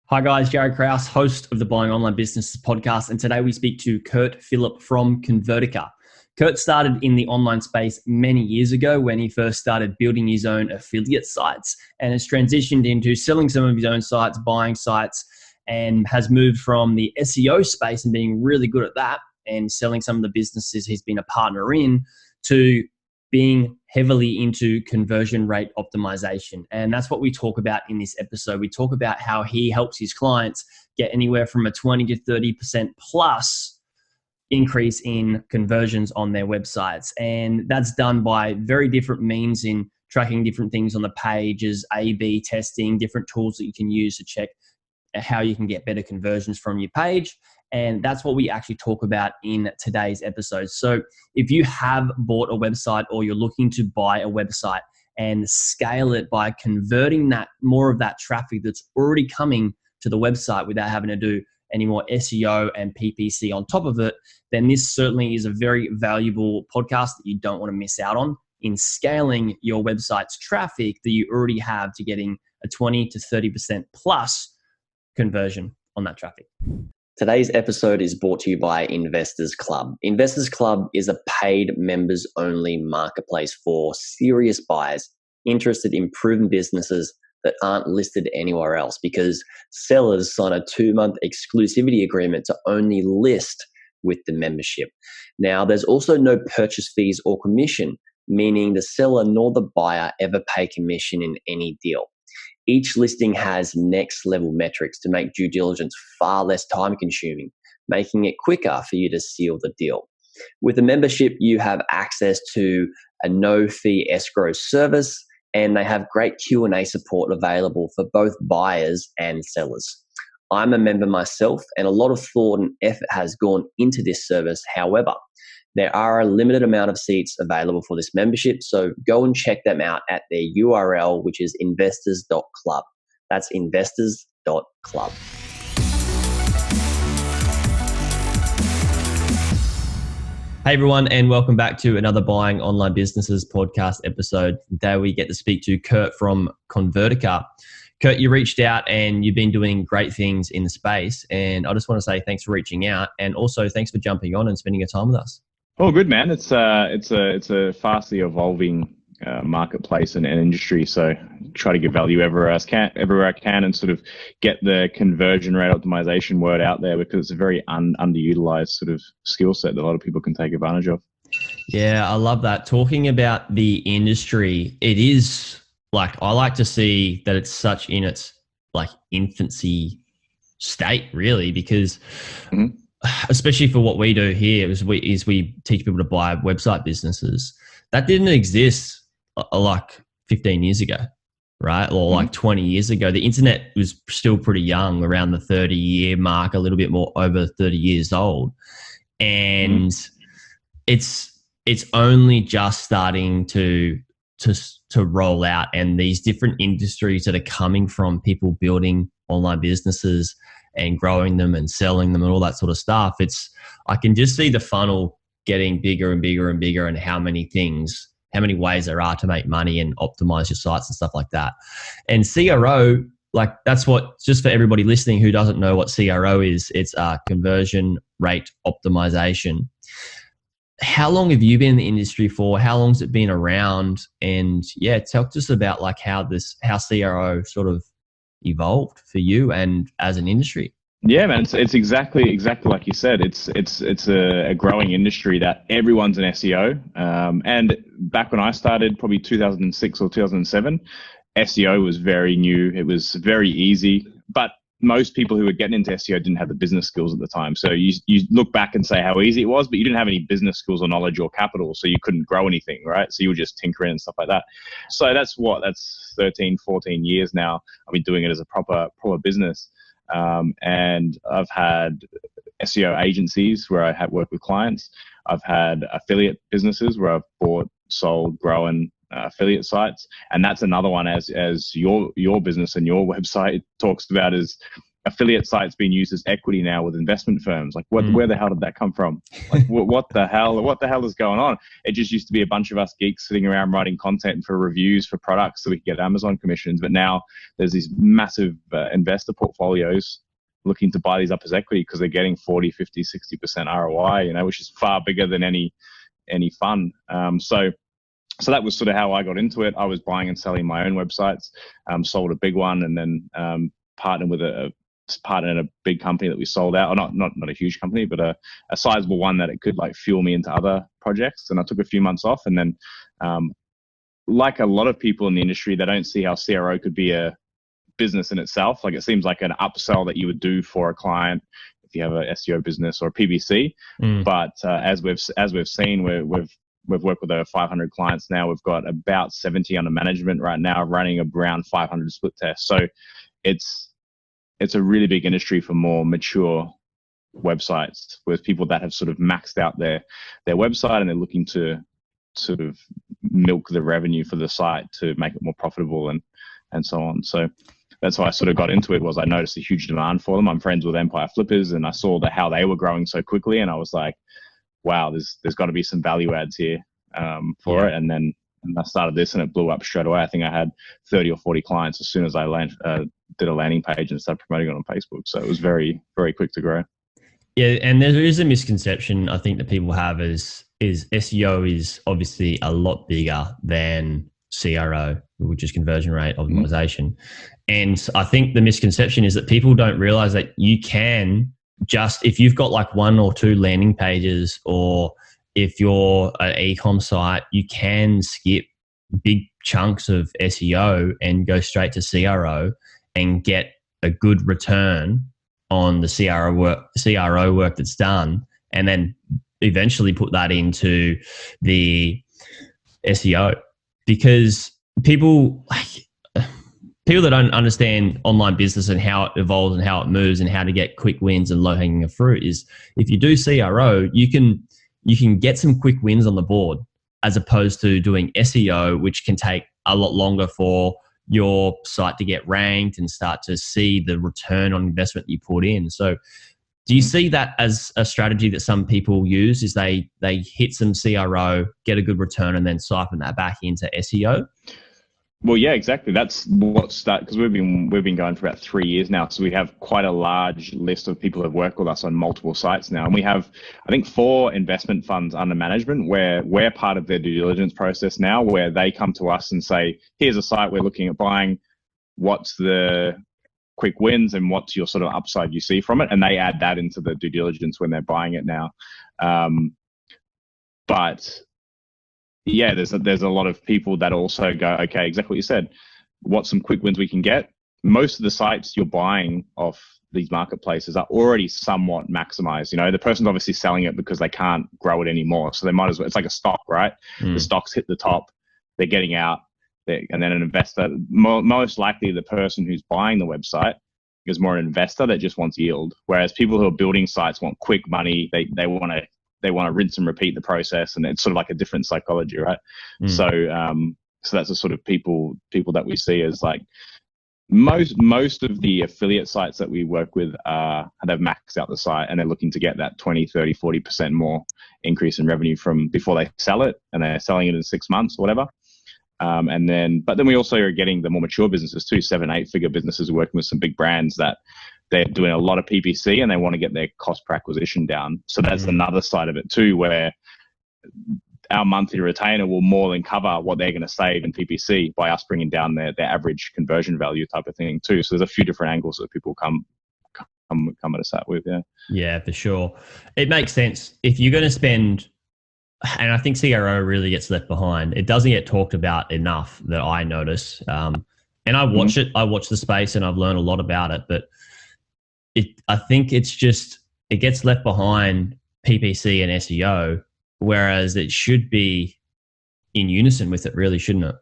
Hi guys, Jaryd Krause, host of the Buying Online Businesses podcast, and today we speak to Kurt Phillip from Convertica. Kurt started in the online space many years ago when he first started building his own affiliate sites and has transitioned into selling some of his own sites, buying sites, and has moved from the SEO space and being really good at that and selling some of the businesses he's been a partner in to being heavily into conversion rate optimization. And that's what we talk about in this episode. We talk about how he helps his clients get anywhere from a 20 to 30% plus increase in conversions on their websites. And that's done by very different means in tracking different things on the pages, A/B testing, different tools that you can use to check how you can get better conversions from your page. And that's what we actually talk about in today's episode. So if you have bought a website or you're looking to buy a website and scale it by converting that more of that traffic that's already coming to the website without having to do any more SEO and PPC on top of it, then this certainly is a very valuable podcast that you don't want to miss out on in scaling your website's traffic that you already have to getting a 20 to 30% plus conversion on that traffic. Today's episode is brought to you by Investors Club. Investors Club is a paid members-only marketplace for serious buyers interested in proven businesses that aren't listed anywhere else, because sellers sign a 2-month exclusivity agreement to only list with the membership. Now, there's also no purchase fees or commission, meaning the seller nor the buyer ever pay commission in any deal. Each listing has next level metrics to make due diligence far less time consuming, making it quicker for you to seal the deal. With a membership, you have access to a no fee escrow service, and they have great Q&A support available for both buyers and sellers. I'm a member myself, and a lot of thought and effort has gone into this service. However, there are a limited amount of seats available for this membership, so go and check them out at their URL, which is investors.club. That's investors.club. Hey everyone, and welcome back to another Buying Online Businesses podcast episode. Today we get to speak to Kurt from Convertica. Kurt, you reached out and you've been doing great things in the space, and I just want to say thanks for reaching out, and also thanks for jumping on and spending your time with us. Oh, good, man. It's a fastly evolving marketplace and industry. So try to give value everywhere I can, and sort of get the conversion rate optimization word out there, because it's a very underutilized sort of skill set that a lot of people can take advantage of. Yeah, I love that. Talking about the industry, it is like, I like to see that it's such in its like infancy state, really, because especially for what we do here is we teach people to buy website businesses. That didn't exist like 15 years ago, right? Or like 20 years ago. The internet was still pretty young, around the 30-year mark, a little bit more over 30 years old. And it's only just starting to roll out, and these different industries that are coming from people building online businesses and growing them and selling them and all that sort of stuff. I can just see the funnel getting bigger and bigger and bigger, and how many ways there are to make money and optimize your sites and stuff like that. And CRO, like that's what, just for everybody listening who doesn't know what CRO is, it's conversion rate optimization. How long have you been in the industry for? How long has it been around? And yeah, talk to us about like how CRO sort of evolved for you and as an industry. Yeah, man, it's exactly like you said. It's a growing industry that everyone's an SEO. And back when I started, probably 2006 or 2007, SEO was very new. It was very easy, but most people who were getting into SEO didn't have the business skills at the time. So you look back and say how easy it was, but you didn't have any business skills or knowledge or capital, so you couldn't grow anything, right? So you were just tinkering and stuff like that. So that's 13, 14 years now. I've been doing it as a proper business. And I've had SEO agencies where I have worked with clients. I've had affiliate businesses where I've bought, sold, grown affiliate sites, and that's another one as your business and your website talks about, is affiliate sites being used as equity now with investment firms. Like, where the hell did that come from? Like, what the hell is going on? It just used to be a bunch of us geeks sitting around writing content for reviews for products so we could get Amazon commissions. But now there's these massive investor portfolios looking to buy these up as equity because they're getting 40, 50, 60% ROI, which is far bigger than any fund. So that was sort of how I got into it. I was buying and selling my own websites, sold a big one, and then partnered with a big company that we sold out, or not a huge company, but a sizable one that it could like fuel me into other projects. And I took a few months off, and then like a lot of people in the industry, they don't see how CRO could be a business in itself. Like, it seems like an upsell that you would do for a client if you have a SEO business or a PPC. But as we've seen, we've worked with over 500 clients now. We've got about 70 under management right now, running around 500 split tests. So it's a really big industry for more mature websites, with people that have sort of maxed out their website and they're looking to sort of milk the revenue for the site to make it more profitable and so on. So that's how I sort of got into it. Was I noticed a huge demand for them. I'm friends with Empire Flippers, and I saw how they were growing so quickly, and I was like, wow, there's got to be some value adds here for it. And then I started this, and it blew up straight away. I think I had 30 or 40 clients as soon as I did a landing page and started promoting it on Facebook. So it was very, very quick to grow. Yeah, and there is a misconception I think that people have is SEO is obviously a lot bigger than CRO, which is conversion rate optimization. And I think the misconception is that people don't realize that you can just, if you've got like 1 or 2 landing pages, or if you're an e-com site, you can skip big chunks of SEO and go straight to CRO and get a good return on the CRO work that's done, and then eventually put that into the SEO. Because people that don't understand online business and how it evolves and how it moves and how to get quick wins and low hanging fruit is, if you do CRO, you can get some quick wins on the board, as opposed to doing SEO, which can take a lot longer for your site to get ranked and start to see the return on investment you put in. So do you see that as a strategy that some people use, is they hit some CRO, get a good return, and then siphon that back into SEO? Well, yeah, exactly. That's what's that, because we've been going for about 3 years now. So we have quite a large list of people who have worked with us on multiple sites now. And we have, I think, 4 investment funds under management where we're part of their due diligence process now, where they come to us and say, here's a site we're looking at buying. What's the quick wins and what's your sort of upside you see from it? And they add that into the due diligence when they're buying it now. But yeah, there's a lot of people that also go, okay, exactly what you said. What's some quick wins we can get? Most of the sites you're buying off these marketplaces are already somewhat maximized. The person's obviously selling it because they can't grow it anymore. So they might as well, it's like a stock, right? The stocks hit the top, they're getting out, and then an investor, most likely the person who's buying the website is more an investor that just wants yield. Whereas people who are building sites want quick money. They want to rinse and repeat the process, and it's sort of like a different psychology, right? So that's the sort of people that we see as like most of the affiliate sites that we work with they've maxed out the site, and they're looking to get that 20, 30, 40% more increase in revenue from before they sell it, and they're selling it in 6 months or whatever. But then we also are getting the more mature businesses too, 7-8 figure businesses working with some big brands that they're doing a lot of PPC and they want to get their cost per acquisition down. So that's another side of it too, where our monthly retainer will more than cover what they're going to save in PPC by us bringing down their average conversion value type of thing too. So there's a few different angles that people come at us at with. Yeah, for sure. It makes sense. If you're going to spend, and I think CRO really gets left behind. It doesn't get talked about enough that I notice. And I watch it. I watch the space, and I've learned a lot about it. But I think it gets left behind PPC and SEO, whereas it should be in unison with it, really, shouldn't it?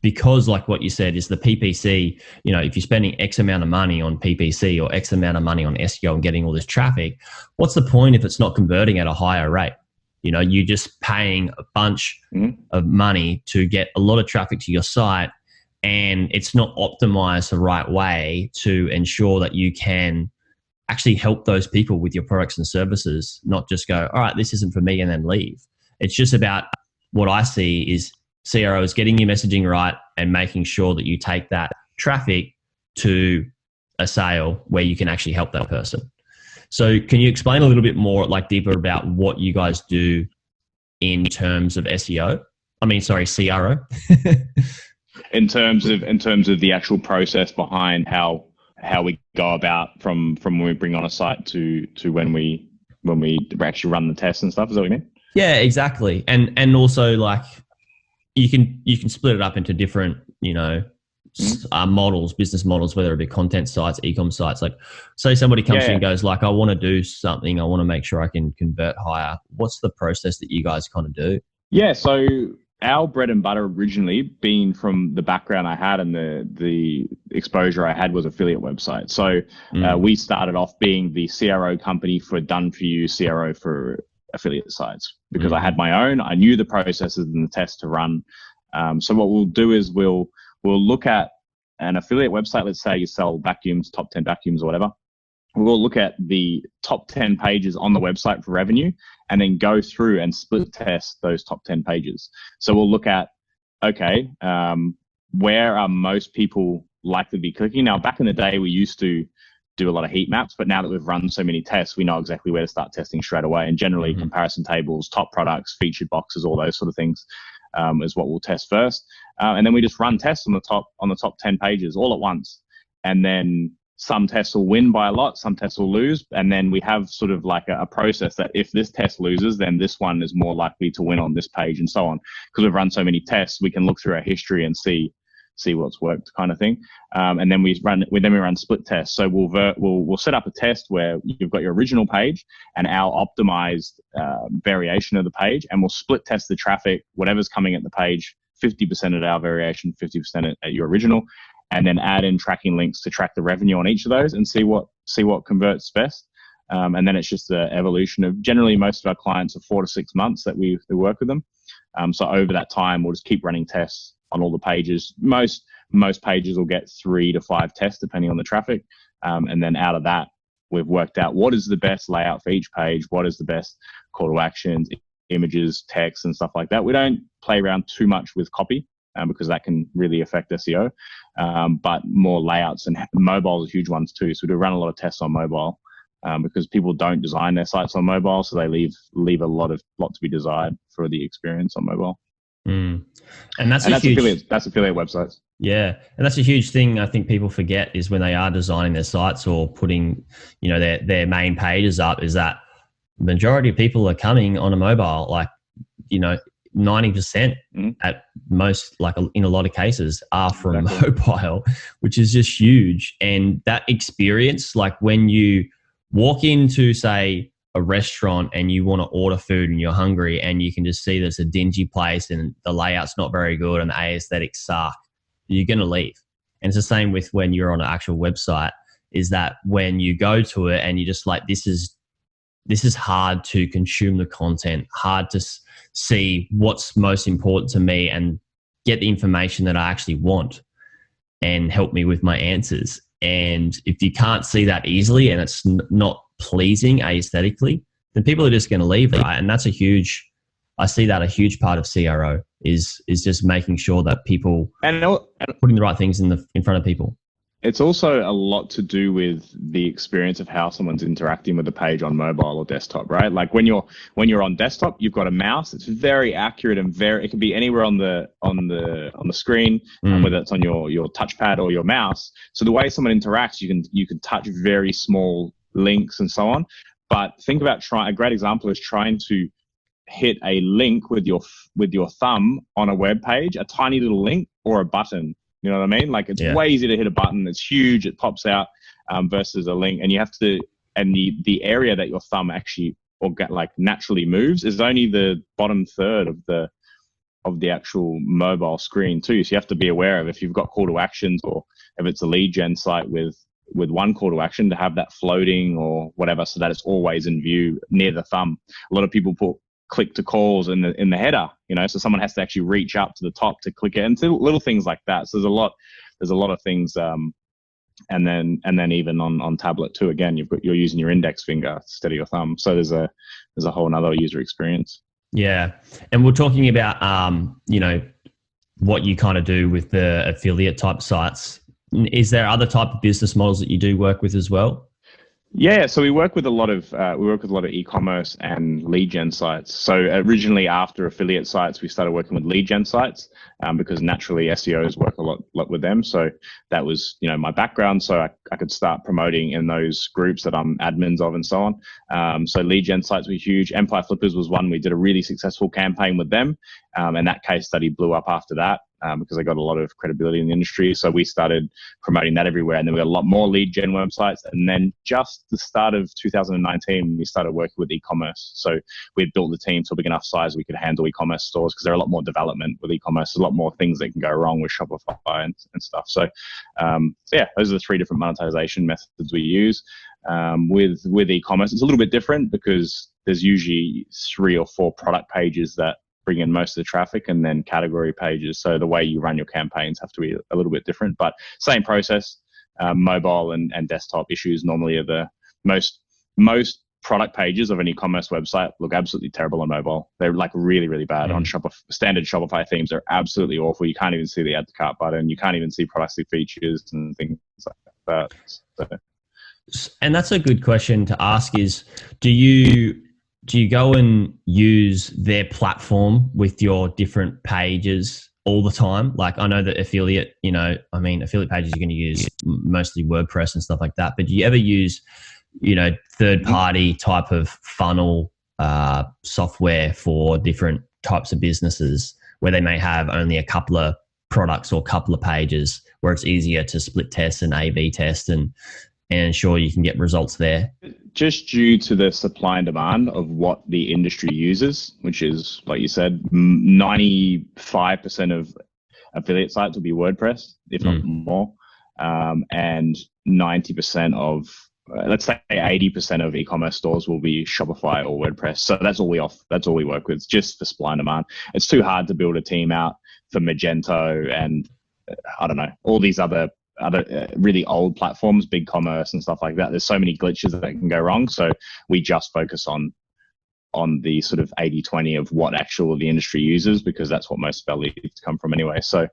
Because like what you said is the PPC, if you're spending X amount of money on PPC or X amount of money on SEO and getting all this traffic, what's the point if it's not converting at a higher rate? You're just paying a bunch of money to get a lot of traffic to your site, and it's not optimized the right way to ensure that you can actually help those people with your products and services, not just go, all right, this isn't for me, and then leave. It's just about, what I see is CROs getting your messaging right and making sure that you take that traffic to a sale where you can actually help that person. So can you explain a little bit more, like deeper, about what you guys do in terms of SEO? I mean, sorry, CRO. in terms of the actual process behind how we go about from when we bring on a site to when we actually run the tests and stuff. Is that what you mean? Yeah, exactly. And also, like, you can split it up into different, models, business models, whether it be content sites, e-com sites. Like, say somebody comes to you and goes like, I want to do something, I want to make sure I can convert higher. What's the process that you guys kind of do? Yeah, so our bread and butter originally, being from the background I had and the exposure I had, was affiliate websites. So we started off being the CRO company for done-for-you CRO for affiliate sites, because I had my own. I knew the processes and the tests to run. So what we'll do is we'll look at an affiliate website. Let's say you sell vacuums, top 10 vacuums or whatever. We'll look at the top 10 pages on the website for revenue, and then go through and split test those top 10 pages. So we'll look at, okay, where are most people likely to be clicking? Now, back in the day, we used to do a lot of heat maps, but now that we've run so many tests, we know exactly where to start testing straight away. And generally, comparison tables, top products, featured boxes, all those sort of things is what we'll test first. And then we just run tests on the top 10 pages all at once. And then some tests will win by a lot, some tests will lose. And then we have sort of like a process that if this test loses, then this one is more likely to win on this page, and so on. Because we've run so many tests, we can look through our history and see what's worked, kind of thing. And then we run split tests. So we'll set up a test where you've got your original page and our optimized variation of the page, and we'll split test the traffic, whatever's coming at the page, 50% at our variation, 50% at your original, and then add in tracking links to track the revenue on each of those and see what converts best. And then it's just the evolution of, generally most of our clients are 4 to 6 months that we work with them. So over that time, we'll just keep running tests on all the pages. Most pages will get 3 to 5 tests depending on the traffic. And then out of that, we've worked out what is the best layout for each page, what is the best call to actions, images, text, and stuff like that. We don't play around too much with copy because that can really affect SEO, but more layouts, and mobile is huge ones too. So we do run a lot of tests on mobile because people don't design their sites on mobile, so they leave a lot to be desired for the experience on mobile. And that's affiliate websites. Yeah, and that's a huge thing I think people forget, is when they are designing their sites or putting, their main pages up, is that the majority of people are coming on a mobile, like, 90% at most, like in a lot of cases, are from mobile, which is just huge. And that experience, like when you walk into, say, a restaurant and you want to order food and you're hungry and you can just see there's a dingy place and the layout's not very good and the aesthetics suck, you're going to leave. And it's the same with when you're on an actual website, is that when you go to it and you're just like, this is hard to consume the content, hard to see what's most important to me and get the information that I actually want and help me with my answers. And if you can't see that easily and it's not pleasing aesthetically, then people are just going to leave, right? And that's I see that a huge part of CRO is just making sure that people are putting the right things in front of people. It's also a lot to do with the experience of how someone's interacting with the page on mobile or desktop, right? Like when you're on desktop, you've got a mouse. It's very accurate and it can be anywhere on the screen, whether it's on your touchpad or your mouse. So the way someone interacts, you can touch very small links and so on. But think about a great example is trying to hit a link with your thumb on a web page, a tiny little link or a button. You know what I mean? Like it's way easier to hit a button. It's huge. It pops out versus a link. And you have to, and the area that your thumb actually naturally moves is only the bottom third of the actual mobile screen too. So you have to be aware of, if you've got call to actions or if it's a lead gen site with one call to action, to have that floating or whatever so that it's always in view near the thumb. A lot of people put click to calls in the header, so someone has to actually reach up to the top to click it, and so little things like that. So there's a lot of things, and then even on tablet too. Again, you're using your index finger instead of your thumb. So there's a whole nother user experience. Yeah, and we're talking about what you kind of do with the affiliate type sites. Is there other type of business models that you do work with as well? Yeah, so we work with a lot of e-commerce and lead gen sites. So originally, after affiliate sites, we started working with lead gen sites because naturally SEOs work a lot with them. So that was my background. So I could start promoting in those groups that I'm admins of and so on. So lead gen sites were huge. Empire Flippers was one. We did a really successful campaign with them, and that case study blew up after that. Because I got a lot of credibility in the industry. So we started promoting that everywhere. And then we got a lot more lead gen websites. And then just the start of 2019, we started working with e-commerce. So we had built the team to a big enough size we could handle e-commerce stores, because there are a lot more development with e-commerce. There's a lot more things that can go wrong with Shopify and stuff. So yeah, those are the 3 different monetization methods we use. With e-commerce, it's a little bit different because there's usually 3 or 4 product pages that bring in most of the traffic, and then category pages. So the way you run your campaigns have to be a little bit different, but same process. Mobile and desktop issues normally are the most product pages of an e-commerce website look absolutely terrible on mobile. They're like really, really bad on standard Shopify themes. They're absolutely awful. You can't even see the add to cart button. You can't even see products and features and things like that. So. And that's a good question to ask is, do you go and use their platform with your different pages all the time? Like, I know that affiliate pages you're going to use mostly WordPress and stuff like that, but do you ever use, third-party type of funnel software for different types of businesses where they may have only a couple of products or a couple of pages where it's easier to split test and A/B test and ensure you can get results there? Just due to the supply and demand of what the industry uses, which is, like you said, 95% of affiliate sites will be WordPress, if not more. And 90% of, let's say 80% of e-commerce stores will be Shopify or WordPress. So that's all we work with, just for supply and demand. It's too hard to build a team out for Magento and I don't know, all these other really old platforms, BigCommerce and stuff like that. There's so many glitches that can go wrong. So we just focus on the sort of 80-20 of what actual the industry uses, because that's what most of our leads come from anyway. So,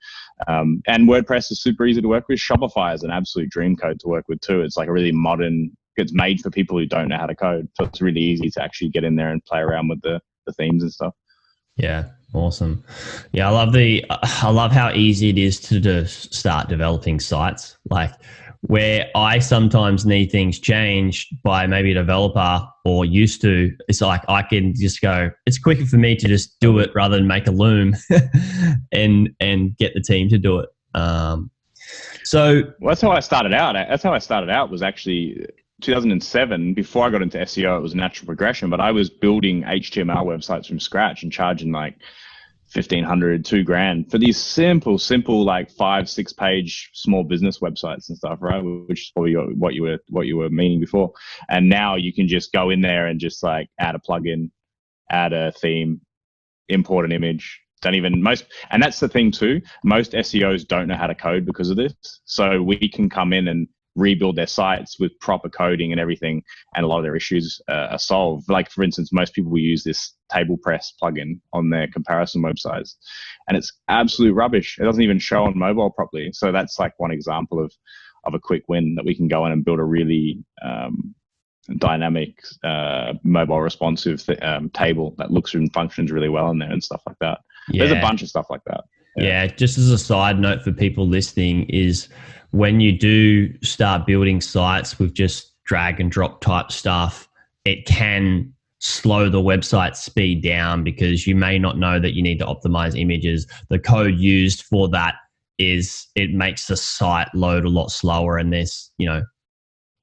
and WordPress is super easy to work with. Shopify is an absolute dream code to work with too. It's like a really modern, it's made for people who don't know how to code. So it's really easy to actually get in there and play around with the themes and stuff. Yeah. Awesome. Yeah. I love how easy it is to start developing sites. Like, where I sometimes need things changed by maybe a developer or used to, it's like I can just go, it's quicker for me to just do it rather than make a loom and get the team to do it. So that's how I started out. That's how I started out, was actually 2007. Before I got into SEO, it was a natural progression, but I was building HTML websites from scratch and charging like $1,500, $2,000 for these simple like 5-6 page small business websites and stuff, right? Which is probably what you were meaning before. And now you can just go in there and just like add a plugin, add a theme, import an image. And that's the thing too. Most SEOs don't know how to code because of this. So we can come in and rebuild their sites with proper coding and everything, and a lot of their issues are solved. Like, for instance, most people will use this table press plugin on their comparison websites, and it's absolute rubbish. It doesn't even show on mobile properly. So that's like one example of a quick win, that we can go in and build a really dynamic mobile responsive table that looks and functions really well in there and stuff like that. Yeah. There's a bunch of stuff like that. Yeah, just as a side note for people listening is, when you do start building sites with just drag and drop type stuff, it can slow the website speed down because you may not know that you need to optimize images. The code used for that it makes the site load a lot slower. And there's,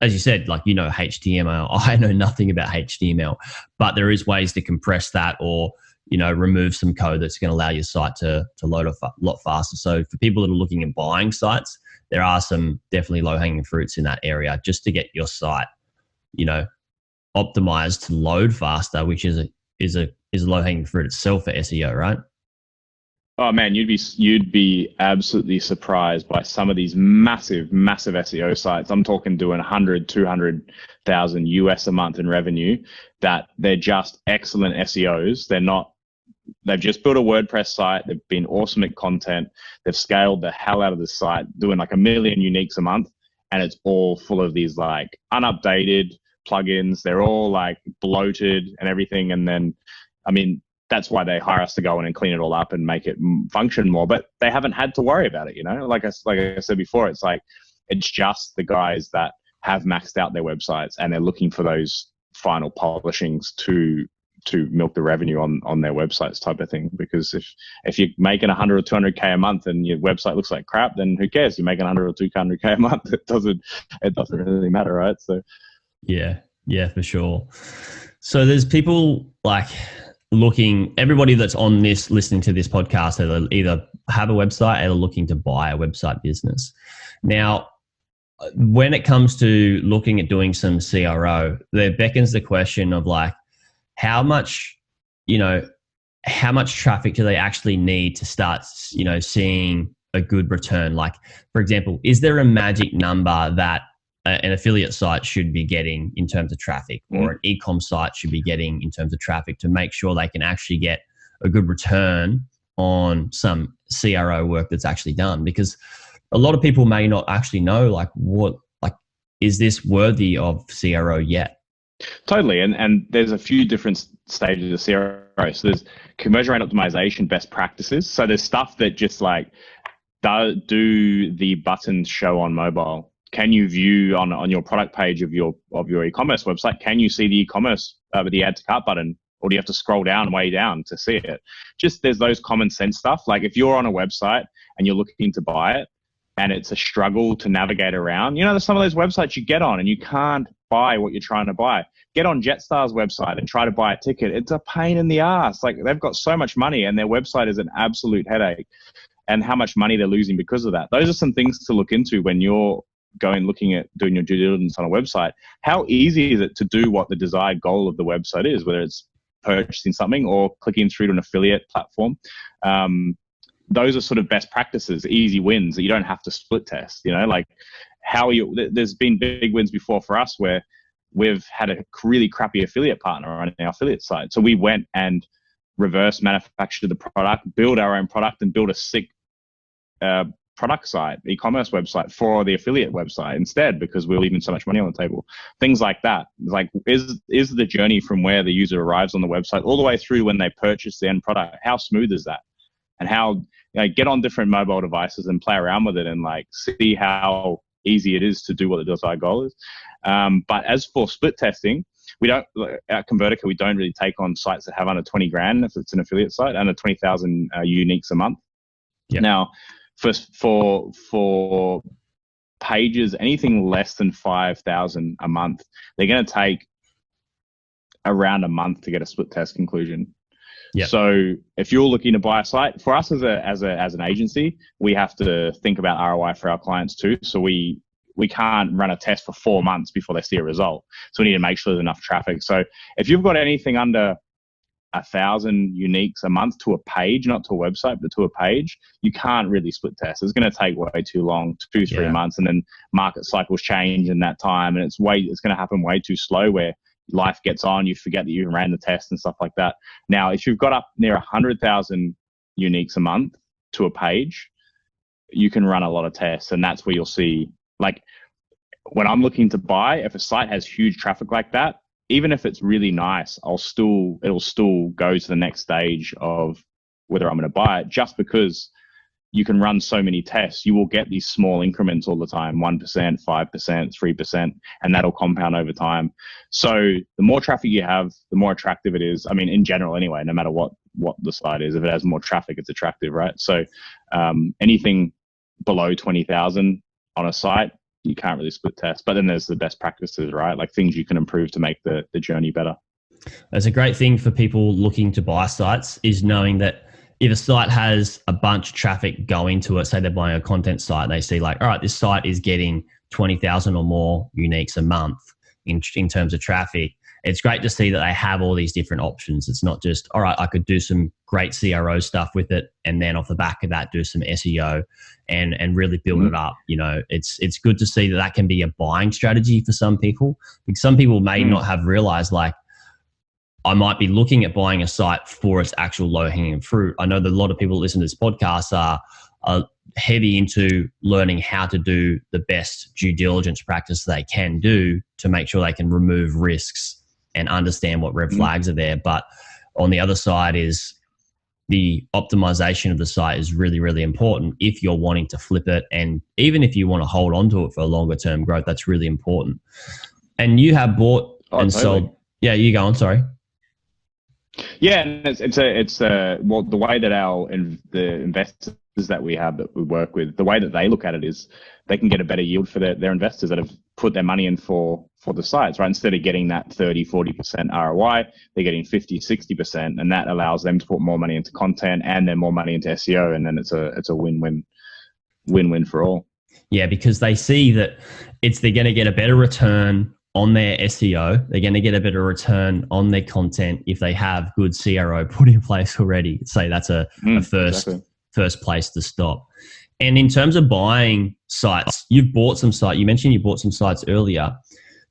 as you said, like, HTML. I know nothing about HTML, but there is ways to compress that or, remove some code that's going to allow your site to load a lot faster. So for people that are looking at buying sites, there are some definitely low-hanging fruits in that area just to get your site, optimized to load faster, which is is a low hanging fruit itself for SEO, right? Oh man, you'd be absolutely surprised by some of these massive SEO sites. I'm talking doing 100, 200,000 US a month in revenue, that they're just excellent SEOs. They've just built a WordPress site. They've been awesome at content. They've scaled the hell out of the site, doing like 1 million uniques a month. And it's all full of these like unupdated plugins. They're all like bloated and everything. And then, I mean, that's why they hire us to go in and clean it all up and make it function more. But they haven't had to worry about it, you know? Like I said before, it's like, it's just the guys that have maxed out their websites and they're looking for those final polishings to milk the revenue on their websites type of thing. Because if you're making 100 or 200K a month and your website looks like crap, then who cares? You're making 100 or 200K a month. It doesn't really matter, right? So yeah, for sure. So there's people like everybody that's on this, listening to this podcast, they either have a website or looking to buy a website business. Now, when it comes to looking at doing some CRO, there beckons the question of like, how much traffic do they actually need to start, seeing a good return? Like, for example, is there a magic number that an affiliate site should be getting in terms of traffic, or an e-com site should be getting in terms of traffic to make sure they can actually get a good return on some CRO work that's actually done? Because a lot of people may not actually know is this worthy of CRO yet? Totally. And there's a few different stages of CRO. So there's conversion rate optimization best practices. So there's stuff that just like do the buttons show on mobile. Can you view on your product page of your e-commerce website, can you see the e-commerce with the add to cart button, or do you have to scroll way down to see it? Just there's those common sense stuff. Like if you're on a website and you're looking to buy it and it's a struggle to navigate around, there's some of those websites you get on and you can't buy what you're trying to buy. Get on Jetstar's website and try to buy a ticket. It's a pain in the ass. Like they've got so much money and their website is an absolute headache, and how much money they're losing because of that. Those are some things to look into when you're looking at doing your due diligence on a website. How easy is it to do what the desired goal of the website is, whether it's purchasing something or clicking through to an affiliate platform? Those are sort of best practices, easy wins that you don't have to split test. There's been big wins before for us where we've had a really crappy affiliate partner on our affiliate site. So we went and reverse manufactured the product, build our own product, and build a sick product site, e-commerce website for the affiliate website instead, because we were leaving so much money on the table. Things like that. Like, is the journey from where the user arrives on the website all the way through when they purchase the end product, how smooth is that? And how, get on different mobile devices and play around with it and see how easy it is to do what the desired goal is. But as for split testing, at Convertica, we don't really take on sites that have under 20 grand if it's an affiliate site, under 20,000 uniques a month. Yep. Now, for pages, anything less than 5,000 a month, they're going to take around a month to get a split test conclusion. Yep. So if you're looking to buy a site, for us as an agency, we have to think about ROI for our clients too. So we can't run a test for 4 months before they see a result. So we need to make sure there's enough traffic. So if you've got anything under 1,000 uniques a month to a page, not to a website, but to a page, you can't really split test. It's going to take way too long, 2-3 months, and then market cycles change in that time, and it's going to happen way too slow where life gets on, you forget that you ran the test and stuff like that. Now, if you've got up near 100,000 uniques a month to a page, you can run a lot of tests, and that's where you'll see, when I'm looking to buy, if a site has huge traffic like that, even if it's really nice, it'll still go to the next stage of whether I'm going to buy it, just because you can run so many tests. You will get these small increments all the time, 1%, 5%, 3%, and that'll compound over time. So the more traffic you have, the more attractive it is. I mean, in general anyway, no matter what the site is, if it has more traffic, it's attractive, right? So anything below 20,000 on a site, you can't really split test. But then there's the best practices, right? Like things you can improve to make the journey better. That's a great thing for people looking to buy sites, is knowing that if a site has a bunch of traffic going to it, say they're buying a content site, and they see all right, this site is getting 20,000 or more uniques a month in terms of traffic. it's great to see that they have all these different options. It's not just, all right, I could do some great CRO stuff with it, and then off the back of that, do some SEO and really build it up. You know, it's good to see that that can be a buying strategy for some people, because some people may not have realized, like, I might be looking at buying a site for its actual low-hanging fruit. I know that a lot of people that listen to this podcast are heavy into learning how to do the best due diligence practice they can do to make sure they can remove risks and understand what red flags are there. But on the other side is the optimization of the site is really, really important if you're wanting to flip it. And even if you want to hold on to it for a longer term growth, that's really important. And you have bought and sold. Yeah, you go on, sorry. Yeah, and it's well, the way that the investors that we have that we work with, the way that they look at it is they can get a better yield for their investors that have put their money in for the sites, right? Instead of getting that 30-40% ROI, they're getting 50-60%, and that allows them to put more money into content and then more money into SEO, and then it's a win-win for all. Yeah, because they see that they're going to get a better return on their SEO. They're going to get a better return on their content if they have good CRO put in place already. Say that's a first place to stop. And in terms of buying sites, you've bought some sites. You mentioned you bought some sites earlier.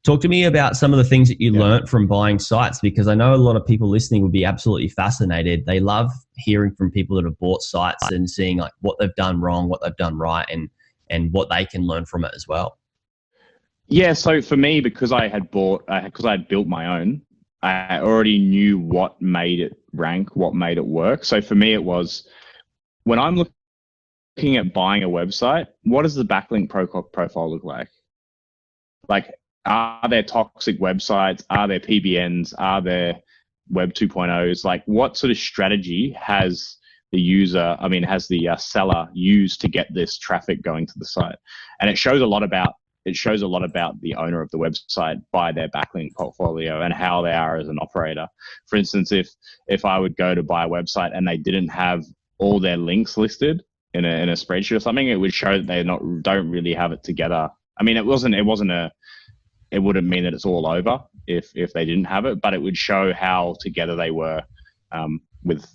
Talk to me about some of the things that you learned from buying sites, because I know a lot of people listening would be absolutely fascinated. They love hearing from people that have bought sites and seeing like what they've done wrong, what they've done right, and what they can learn from it as well. Yeah, so for me, because I had built my own, I already knew what made it rank, what made it work. So for me, it was when I'm looking at buying a website, what does the backlink profile look like? Like, are there toxic websites? Are there PBNs? Are there Web 2.0s? Like, what sort of strategy has the seller used to get this traffic going to the site? And it shows a lot about the owner of the website by their backlink portfolio and how they are as an operator. For instance, if I would go to buy a website and they didn't have all their links listed in a spreadsheet or something, it would show that they don't really have it together. I mean, it wouldn't mean that it's all over if they didn't have it, but it would show how together they were with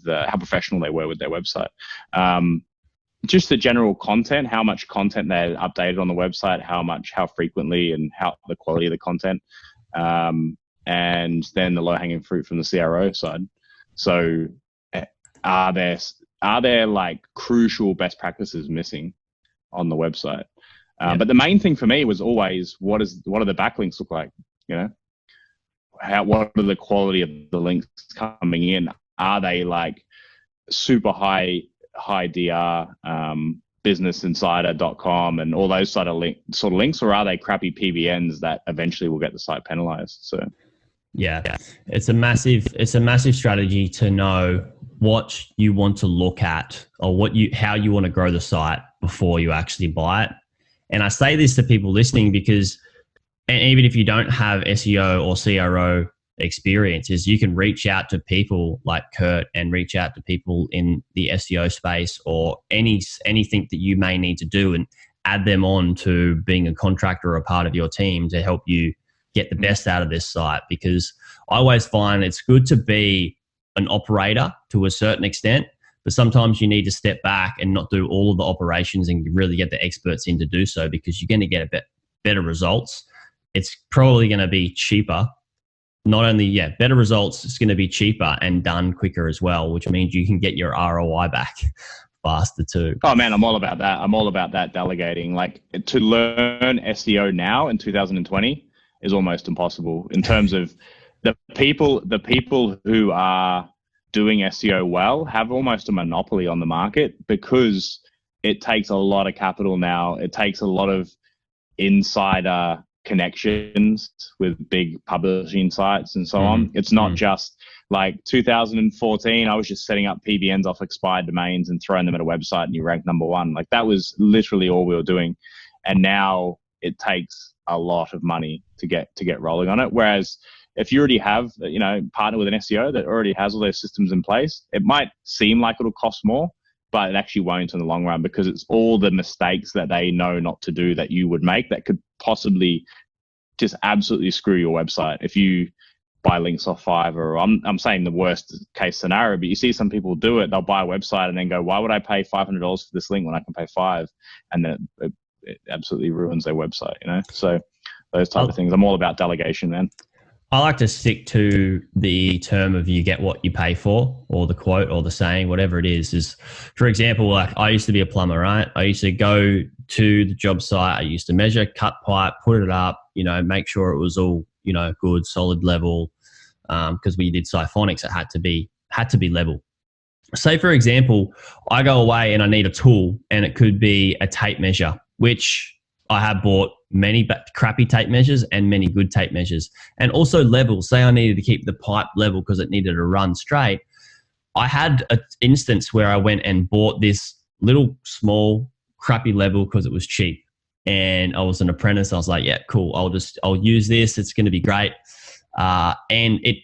how professional they were with their website. Just the general content, how much content they updated on the website, how frequently, and how the quality of the content, and then the low-hanging fruit from the CRO side. So, are there like crucial best practices missing on the website? But the main thing for me was always what do the backlinks look like? You know, what are the quality of the links coming in? Are they like super high DR, businessinsider.com and all those sort of links, or are they crappy PBNs that eventually will get the site penalized? So yeah, it's a massive strategy to know what you want to look at or how you want to grow the site before you actually buy it. And I say this to people listening because, and even if you don't have SEO or CRO experiences, you can reach out to people like Kurt and reach out to people in the SEO space or anything that you may need to do and add them on to being a contractor or a part of your team to help you get the best out of this site. Because I always find it's good to be an operator to a certain extent, but sometimes you need to step back and not do all of the operations and really get the experts in to do so, because you're going to get better results. It's probably going to be cheaper. Not only, better results, it's going to be cheaper and done quicker as well, which means you can get your ROI back faster too. Oh man, I'm all about that. I'm all about that delegating. Like, to learn SEO now in 2020 is almost impossible in terms of the people who are doing SEO well have almost a monopoly on the market, because it takes a lot of capital now. It takes a lot of insider connections with big publishing sites and so on. It's not just like 2014, I was just setting up PBNs off expired domains and throwing them at a website and you rank number one. Like, that was literally all we were doing. And now it takes a lot of money to get rolling on it. Whereas if you already have, partner with an SEO that already has all those systems in place, it might seem like it'll cost more, but it actually won't in the long run, because it's all the mistakes that they know not to do that you would make that could possibly just absolutely screw your website if you buy links off Fiverr. Or I'm saying the worst case scenario, but you see some people do it. They'll buy a website and then go, why would I pay $500 for this link when I can pay $5? And then it absolutely ruins their website, you know? So those type of things. I'm all about delegation, man. I like to stick to the term of you get what you pay for, or the quote or the saying, whatever it is, for example, like I used to be a plumber, right? I used to go to the job site. I used to measure, cut pipe, put it up, you know, make sure it was all, you know, good, solid level. Because we did siphonics, it had to be level. Say, for example, I go away and I need a tool, and it could be a tape measure, which I have bought many crappy tape measures and many good tape measures. And also level. Say I needed to keep the pipe level because it needed to run straight. I had an instance where I went and bought this little small crappy level because it was cheap. And I was an apprentice. I was like, yeah, cool. I'll use this. It's going to be great. And it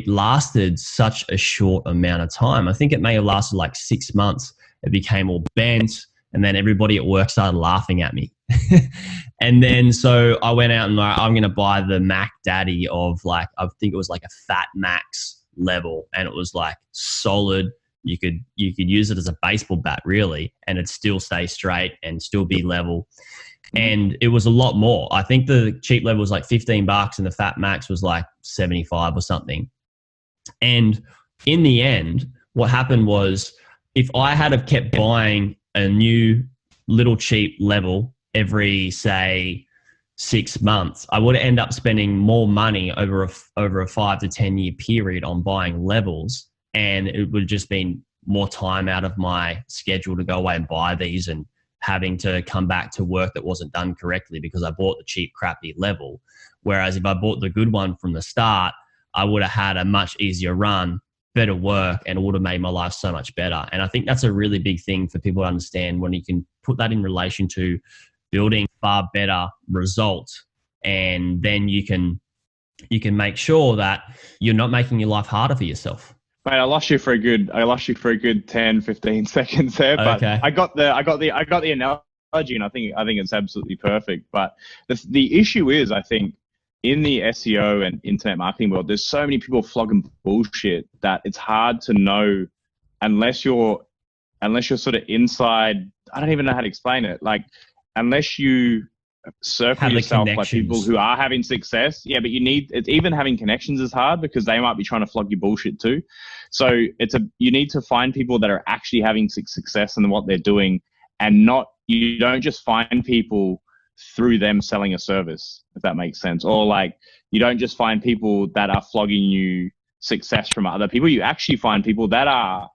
lasted such a short amount of time. I think it may have lasted like 6 months. It became all bent. And then everybody at work started laughing at me. And then so I went out and I'm going to buy the Mac Daddy of like, I think it was like a Fat Max level. And it was like solid. You could use it as a baseball bat really, and it'd still stay straight and still be level. And it was a lot more. I think the cheap level was like $15 and the Fat Max was like 75 or something. And in the end, what happened was if I had have kept buying a new little cheap level every, say, 6 months, I would end up spending more money over a 5 to 10 year period on buying levels. And it would have just been more time out of my schedule to go away and buy these and having to come back to work that wasn't done correctly because I bought the cheap, crappy level. Whereas if I bought the good one from the start, I would have had a much easier run, better work, and it would have made my life so much better. And I think that's a really big thing for people to understand when you can put that in relation to building far better results. And then you can make sure that you're not making your life harder for yourself. Mate, I lost you for a good 10, 15 seconds there, but okay. I got the analogy, and I think it's absolutely perfect. But the issue is, I think, in the SEO and internet marketing world, there's so many people flogging bullshit that it's hard to know unless you're sort of inside. I don't even know how to explain it. Like, unless you circle yourself by people who are having success. Yeah, but even having connections is hard because they might be trying to flog your bullshit too. So you need to find people that are actually having success in what they're doing, and you don't just find people through them selling a service, if that makes sense. Or like, you don't just find people that are flogging you success from other people. You actually find people that are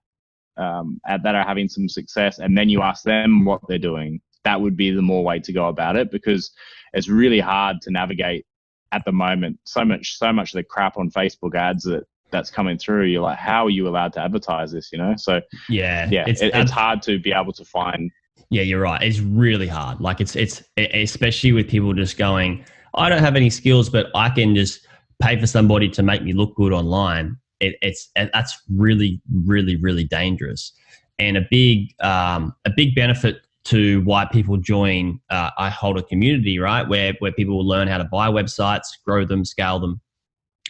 having some success, and then you ask them what they're doing. That would be the more way to go about it, because it's really hard to navigate at the moment. So much of the crap on Facebook ads that's coming through. You're like, how are you allowed to advertise this? You know? So it's hard to be able to find. Yeah, you're right. It's really hard. Like it's especially with people just going, I don't have any skills, but I can just pay for somebody to make me look good online. That's really, really, really dangerous. And a big benefit to why people join I hold a community, right, where people will learn how to buy websites, grow them, scale them,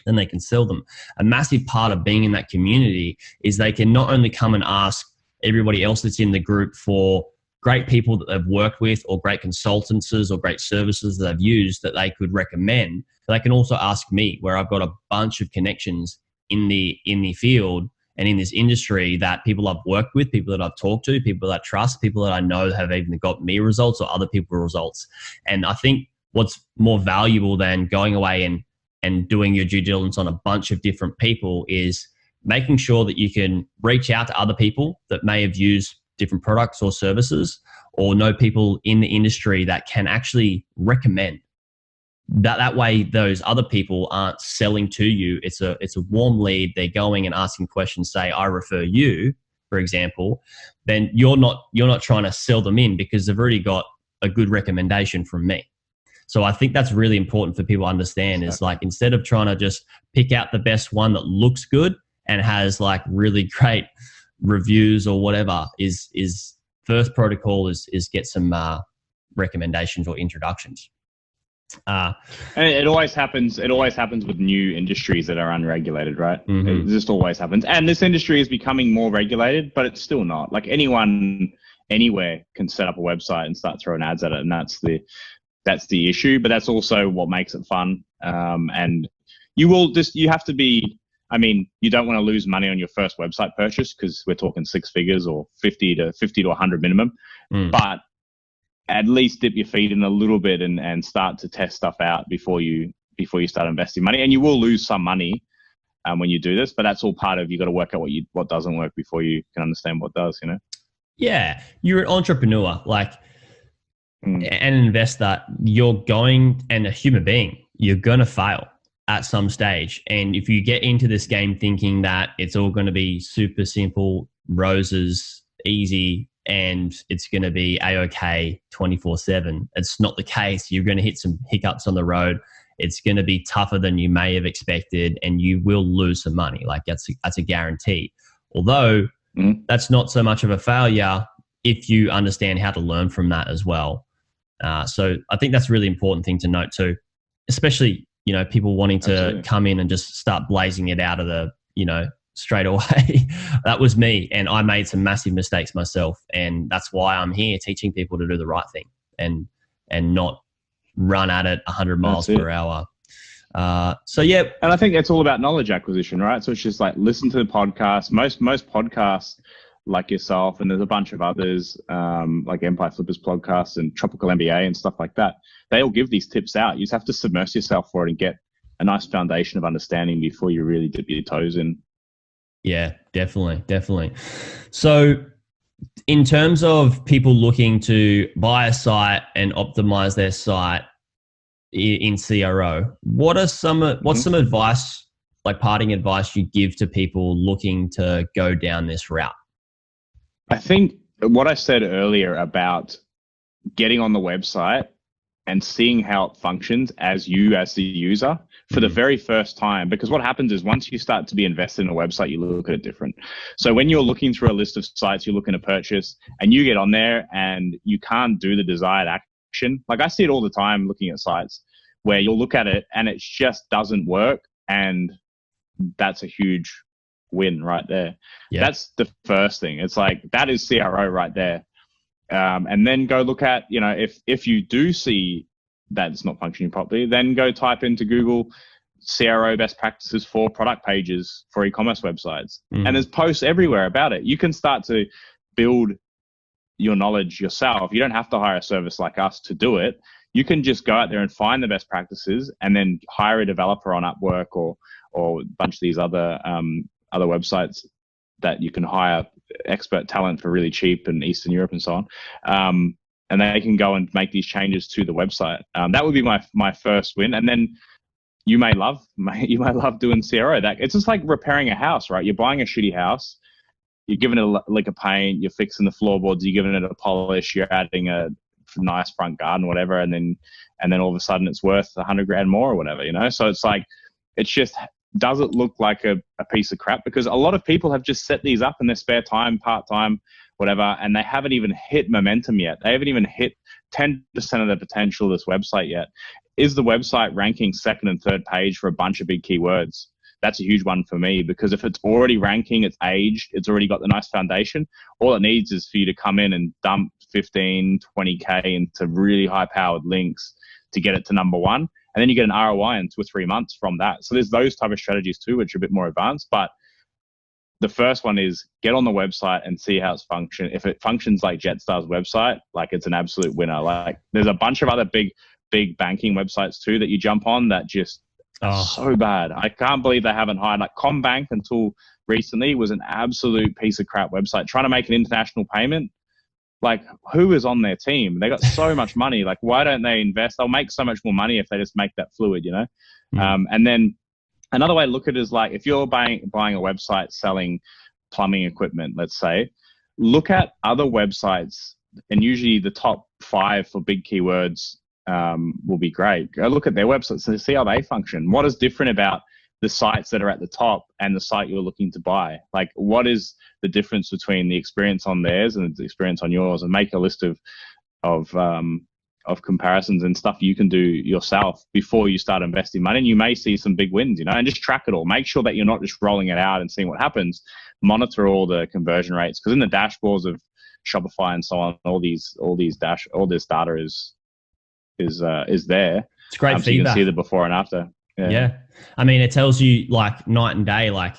and they can sell them. A massive part of being in that community is they can not only come and ask everybody else that's in the group for great people that they've worked with, or great consultancies or great services that they've used that they could recommend, but they can also ask me, where I've got a bunch of connections in the field and in this industry that people I've worked with, people that I've talked to, people that I trust, people that I know have even got me results or other people results. And I think what's more valuable than going away and doing your due diligence on a bunch of different people is making sure that you can reach out to other people that may have used different products or services, or know people in the industry that can actually recommend. That way, those other people aren't selling to you. It's a warm lead. They're going and asking questions. Say, I refer you, for example. Then you're not trying to sell them in because they've already got a good recommendation from me. So I think that's really important for people to understand. Is like, instead of trying to just pick out the best one that looks good and has like really great reviews or whatever, is first protocol is get some recommendations or introductions. Uh, And it always happens. It always happens with new industries that are unregulated, right? mm-hmm. It just always happens. And this industry is becoming more regulated, but it's still not. Like anyone, anywhere can set up a website and start throwing ads at it, and that's the issue. But that's also what makes it fun. And you have to be. I mean, you don't want to lose money on your first website purchase because we're talking six figures or 50 to 100 minimum. But at least dip your feet in a little bit and start to test stuff out before you start investing money. And you will lose some money when you do this, but that's all part of, you got to work out what doesn't work before you can understand what does, you know? Yeah, you're an entrepreneur, and an investor. You're going, and a human being, you're going to fail at some stage. And if you get into this game thinking that it's all going to be super simple, roses, easy, and it's going to be A-OK 24/7, it's not the case. You're going to hit some hiccups on the road. It's going to be tougher than you may have expected, and you will lose some money. Like that's a guarantee. Although that's not so much of a failure if you understand how to learn from that as well. So I think that's a really important thing to note too, especially, people wanting to come in and just start blazing it out of the, straight away. That was me. And I made some massive mistakes myself. And that's why I'm here teaching people to do the right thing and not run at it 100 miles per hour. So yeah. And I think it's all about knowledge acquisition, right? So it's just like, listen to the podcast. Most podcasts like yourself, and there's a bunch of others, like Empire Flippers podcasts and Tropical MBA and stuff like that. They all give these tips out. You just have to submerge yourself for it and get a nice foundation of understanding before you really dip your toes in. Yeah, definitely. So in terms of people looking to buy a site and optimize their site in CRO, what's some advice, like parting advice, you give to people looking to go down this route? I think what I said earlier about getting on the website and seeing how it functions as the user for the very first time, because what happens is once you start to be invested in a website, you look at it different. So when you're looking through a list of sites you're looking to purchase and you get on there and you can't do the desired action, like I see it all the time looking at sites where you'll look at it and it just doesn't work, and that's a huge win right there. Yeah. That's the first thing. It's like, that is CRO right there. And then go look at, if you do see that it's not functioning properly, then go type into Google CRO best practices for product pages for e-commerce websites. And there's posts everywhere about it. You can start to build your knowledge yourself. You don't have to hire a service like us to do it. You can just go out there and find the best practices and then hire a developer on Upwork or a bunch of these other websites that you can hire expert talent for really cheap in Eastern Europe and so on. And they can go and make these changes to the website. That would be my first win. And then you may love doing CRO. It's just like repairing a house, right? You're buying a shitty house, you're giving it a lick of paint, you're fixing the floorboards, you're giving it a polish, you're adding a nice front garden, whatever, and then all of a sudden it's worth $100,000 more or whatever, So it's like, it's just, does it look like a piece of crap? Because a lot of people have just set these up in their spare time, part-time, whatever, and they haven't even hit momentum yet. They haven't even hit 10% of the potential of this website yet. Is the website ranking second and third page for a bunch of big keywords? That's a huge one for me, because if it's already ranking, it's aged, it's already got the nice foundation, all it needs is for you to come in and dump 15, 20K into really high-powered links to get it to number one. And then you get an ROI in 2 or 3 months from that. So there's those type of strategies too, which are a bit more advanced. But the first one is get on the website and see how it's function. If it functions like Jetstar's website, like it's an absolute winner. Like there's a bunch of other big banking websites too that you jump on that just are so bad. I can't believe they haven't hired. Like Combank until recently was an absolute piece of crap website. Trying to make an international payment. Like, who is on their team? They got so much money. Like, why don't they invest? They'll make so much more money if they just make that fluid, And then another way to look at it is like, if you're buying a website selling plumbing equipment, let's say, look at other websites, and usually the top 5 for big keywords will be great. Go look at their websites and see how they function. What is different about the sites that are at the top and the site you're looking to buy? Like, what is the difference between the experience on theirs and the experience on yours? And make a list of of comparisons and stuff you can do yourself before you start investing money. And you may see some big wins, and just track it all. Make sure that you're not just rolling it out and seeing what happens. Monitor all the conversion rates, because in the dashboards of Shopify and so on, all this data is there. It's great feedback. So you can see the before and after. Yeah. I mean, it tells you like night and day, like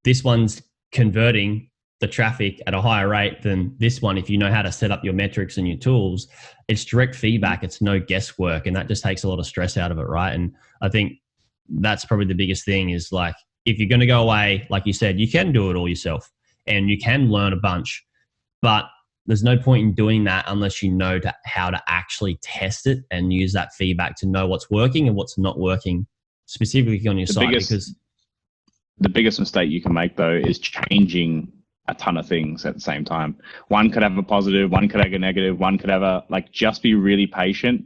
this one's converting the traffic at a higher rate than this one. If you know how to set up your metrics and your tools, it's direct feedback. It's no guesswork. And that just takes a lot of stress out of it. Right. And I think that's probably the biggest thing is like, if you're going to go away, like you said, you can do it all yourself and you can learn a bunch, but there's no point in doing that unless you know how to actually test it and use that feedback to know what's working and what's not working specifically on your site. Because the biggest mistake you can make though is changing a ton of things at the same time. One could have a positive, one could have a negative, one could have just be really patient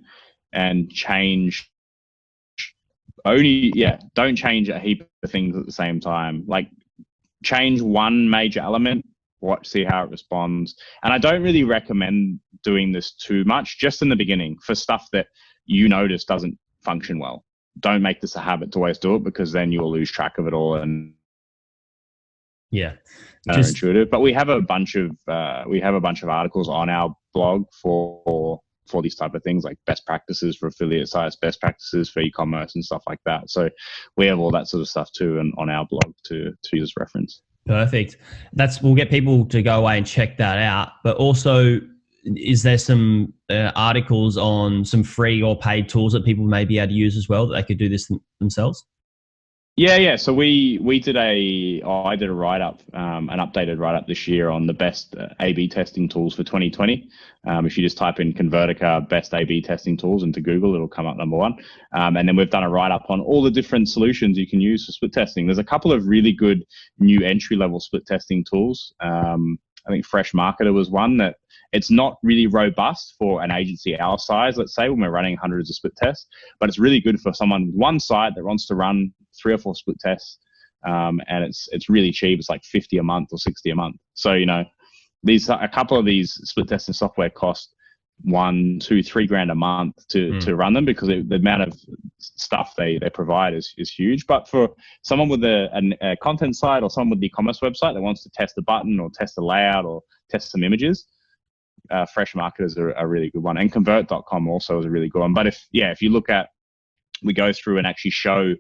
and change. Don't change a heap of things at the same time. Like change one major element, see how it responds. And I don't really recommend doing this too much, just in the beginning for stuff that you notice doesn't function well. Don't make this a habit to always do it, because then you will lose track of it all and intuitive. But we have a bunch of articles on our blog for these type of things, like best practices for affiliate sites, best practices for e-commerce and stuff like that. So we have all that sort of stuff too, and on our blog to use as reference. Perfect. We'll get people to go away and check that out. But also, is there some articles on some free or paid tools that people may be able to use as well, that they could do this themselves? Yeah. So I did a write-up, an updated write-up this year on the best A/B testing tools for 2020. If you just type in Convertica best A/B testing tools into Google, it'll come up number one. And then we've done a write-up on all the different solutions you can use for split testing. There's a couple of really good new entry-level split testing tools. I think Fresh Marketer was one that it's not really robust for an agency our size, let's say, when we're running hundreds of split tests, but it's really good for someone with one site that wants to run 3 or 4 split tests. And it's really cheap. It's like $50 a month or $60 a month. So, a couple of these split testing software cost $1, $2, $3 a month to run them, because the amount of stuff they provide is huge. But for someone with a content site or someone with the e-commerce website that wants to test a button or test a layout or test some images, Fresh Marketers are a really good one. And Convert.com also is a really good one. But if you look at, we go through and actually show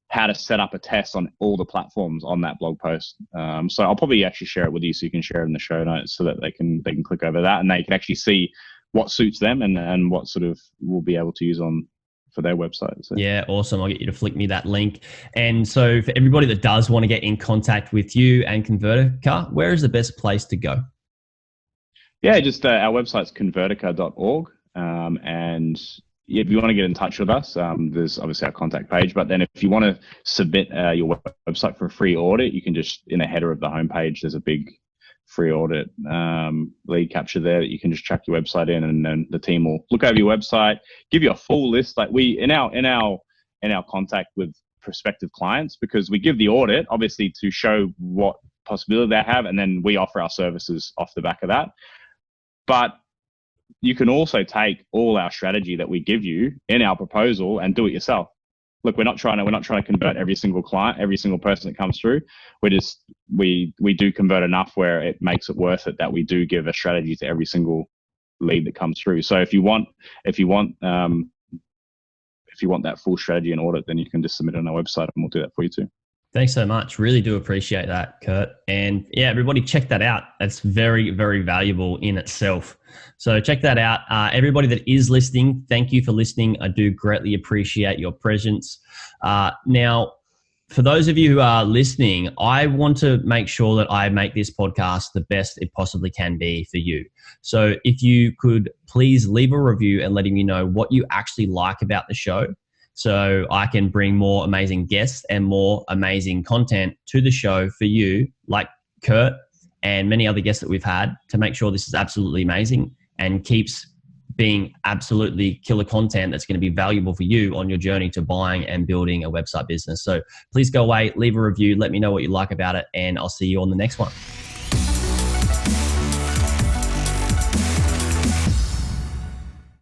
how to set up a test on all the platforms on that blog post. So I'll probably actually share it with you, so you can share it in the show notes, so that they can click over that and they can actually see what suits them and what sort of will be able to use for their website. So. Yeah, awesome. I'll get you to flick me that link. And so for everybody that does want to get in contact with you and Convertica, where is the best place to go? Yeah, just our website's convertica.org. And if you want to get in touch with us, there's obviously our contact page. But then if you want to submit your website for a free audit, you can just, in the header of the homepage, there's a big free audit lead capture there that you can just chuck your website in, and then the team will look over your website, give you a full list. Like we in our contact with prospective clients, because we give the audit obviously to show what possibility they have, and then we offer our services off the back of that. But you can also take all our strategy that we give you in our proposal and do it yourself. Look, we're not trying to convert every single client, every single person that comes through. We do convert enough where it makes it worth it that we do give a strategy to every single lead that comes through. So if you want that full strategy and audit, then you can just submit it on our website and we'll do that for you too. Thanks so much. Really do appreciate that, Kurt. And yeah, everybody check that out. That's very, very valuable in itself. So check that out. Everybody that is listening, thank you for listening. I do greatly appreciate your presence. Now, for those of you who are listening, I want to make sure that I make this podcast the best it possibly can be for you. So if you could please leave a review and letting me know what you actually like about the show, so I can bring more amazing guests and more amazing content to the show for you, like Kurt and many other guests that we've had, to make sure this is absolutely amazing and keeps being absolutely killer content that's going to be valuable for you on your journey to buying and building a website business. So please go away, leave a review, let me know what you like about it, and I'll see you on the next one.